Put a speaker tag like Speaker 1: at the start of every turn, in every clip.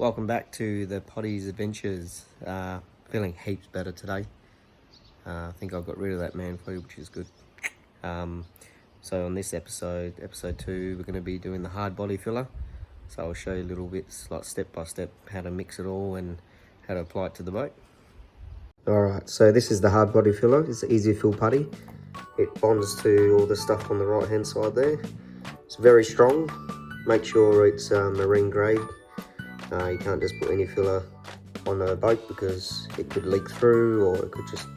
Speaker 1: Welcome back to the Potties Adventures. Feeling heaps better today. I think I got rid of that man flu, which is good. So on this episode 2, we're going to be doing the hard body filler. So I'll show you little bits, like step by step, how to mix it all and how to apply it to the boat. Alright, so this is the hard body filler. It's an easy fill putty. It bonds to all the stuff on the right hand side there. It's very strong. Make sure it's marine grade. You can't just put any filler on a boat because it could leak through or it could just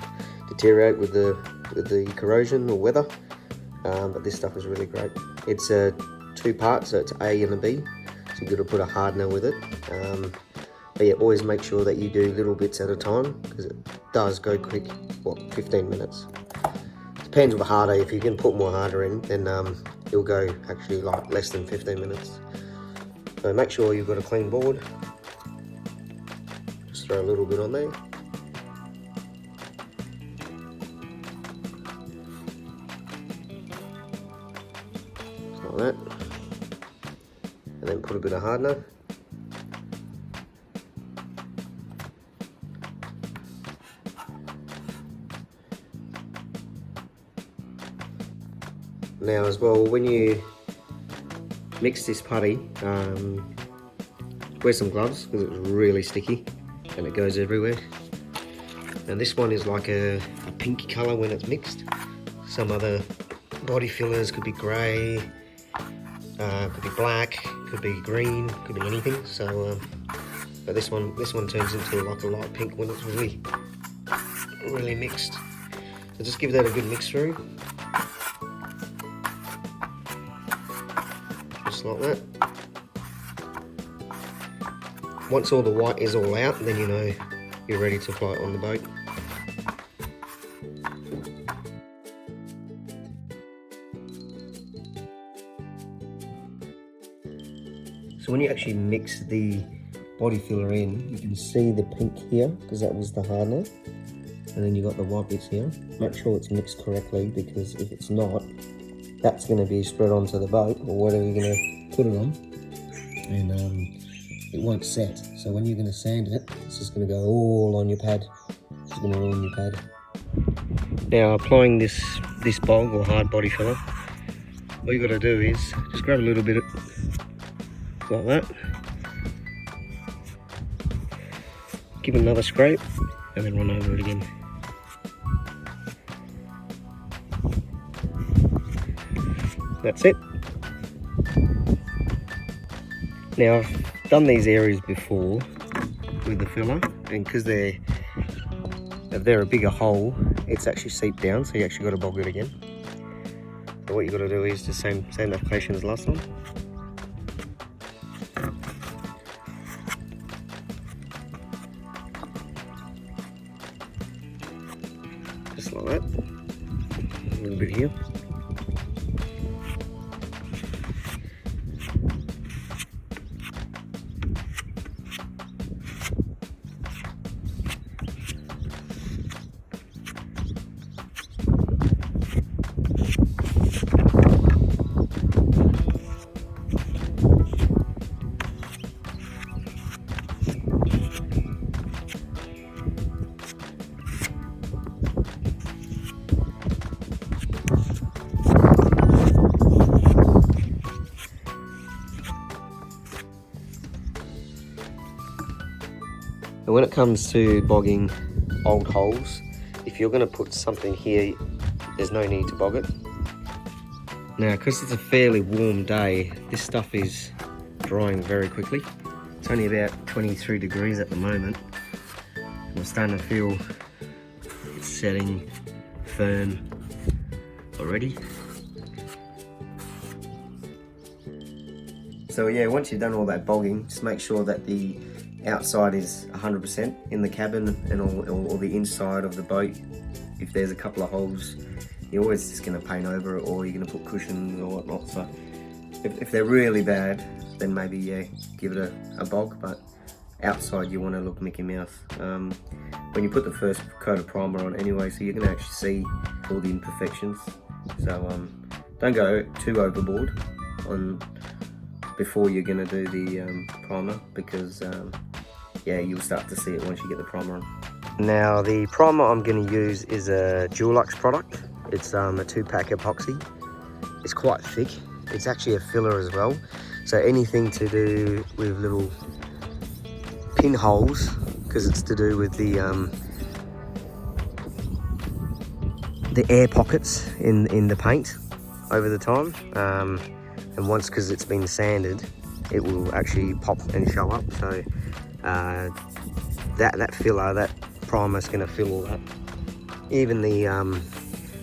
Speaker 1: deteriorate with the corrosion or weather. But this stuff is really great. It's 2 parts, so it's A and a B. So you've got to put a hardener with it. But yeah, always make sure that you do little bits at a time because it does go quick. What, 15 minutes? Depends with harder. If you can put more harder in, then it'll go actually like less than 15 minutes. So make sure you've got a clean board. Just throw a little bit on there. Like that. And then put a bit of hardener. Now as well, when you mix this putty, wear some gloves because it's really sticky and it goes everywhere. And this one is like a pinky colour when it's mixed. Some other body fillers could be grey, could be black, could be green, could be anything. So, but this one turns into like a light pink when it's really mixed. So just give that a good mix through. Like that. Once all the white is all out, then you know you're ready to apply it on the boat. So when you actually mix the body filler in, you can see the pink here because that was the hardener, and then you got the white bits here. Make sure it's mixed correctly because if it's not, that's going to be spread onto the boat or whatever you're going to put it on, and it won't set. So when you're going to sand it, it's just going to go all on your pad. It's just going to ruin your pad. Now applying this bog or hard body filler, all you got to do is just grab a little bit like that, give it another scrape, and then run over it again. That's it. Now I've done these areas before with the filler, and because they're a bigger hole, it's actually seeped down, so you actually got to bog it again. So what you got to do is the same application as last time. Just like that. A little bit here. And when it comes to bogging old holes, if you're going to put something here, there's no need to bog it. Now, because it's a fairly warm day, this stuff is drying very quickly. It's only about 23 degrees at the moment. And I'm starting to feel it's setting firm already. So yeah, once you've done all that bogging, just make sure that the outside is 100% in the cabin and all the inside of the boat. If there's a couple of holes, you're always just going to paint over it, or you're going to put cushions or whatnot. So if they're really bad, then maybe yeah, give it a bog, but outside you want to look Mickey Mouse. When you put the first coat of primer on anyway, so you can actually see all the imperfections. So don't go too overboard on before you're going to do the primer, because yeah, you'll start to see it once you get the primer on. Now the primer I'm going to use is a Dulux product. It's a 2-pack epoxy. It's quite thick. It's actually a filler as well. So anything to do with little pinholes, because it's to do with the air pockets in the paint over the time. And once, because it's been sanded, it will actually pop and show up. So that filler, that primer is going to fill all that. Even the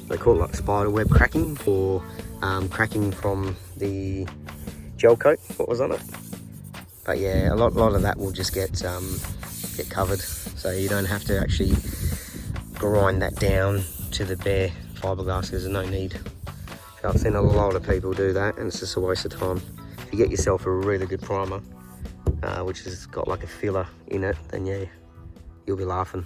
Speaker 1: they call it like spider web cracking, or cracking from the gel coat what was on it. But yeah, a lot of that will just get covered, so you don't have to actually grind that down to the bare fiberglass, because there's no need. So I've seen a lot of people do that, and it's just a waste of time. If you get yourself a really good primer, which has got like a filler in it, then yeah, you'll be laughing.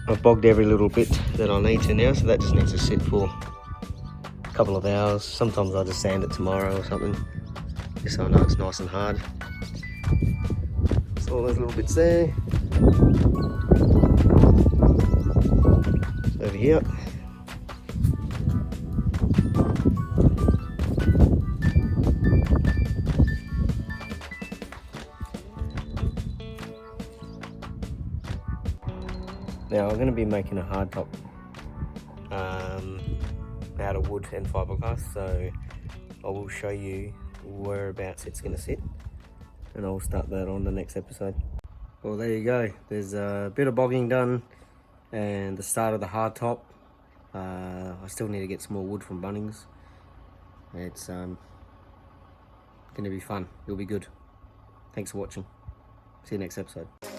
Speaker 1: I've bogged every little bit that I need to now, so that just needs to sit for a couple of hours. Sometimes I just sand it tomorrow or something, just so I know it's nice and hard. So all those little bits there. Over here. Now I'm going to be making a hard top out of wood and fiberglass, so I will show you whereabouts it's going to sit, and I'll start that on the next episode. Well, there you go. There's a bit of bogging done and the start of the hard top. I still need to get some more wood from Bunnings. It's going to be fun. It'll be good. Thanks for watching. See you next episode.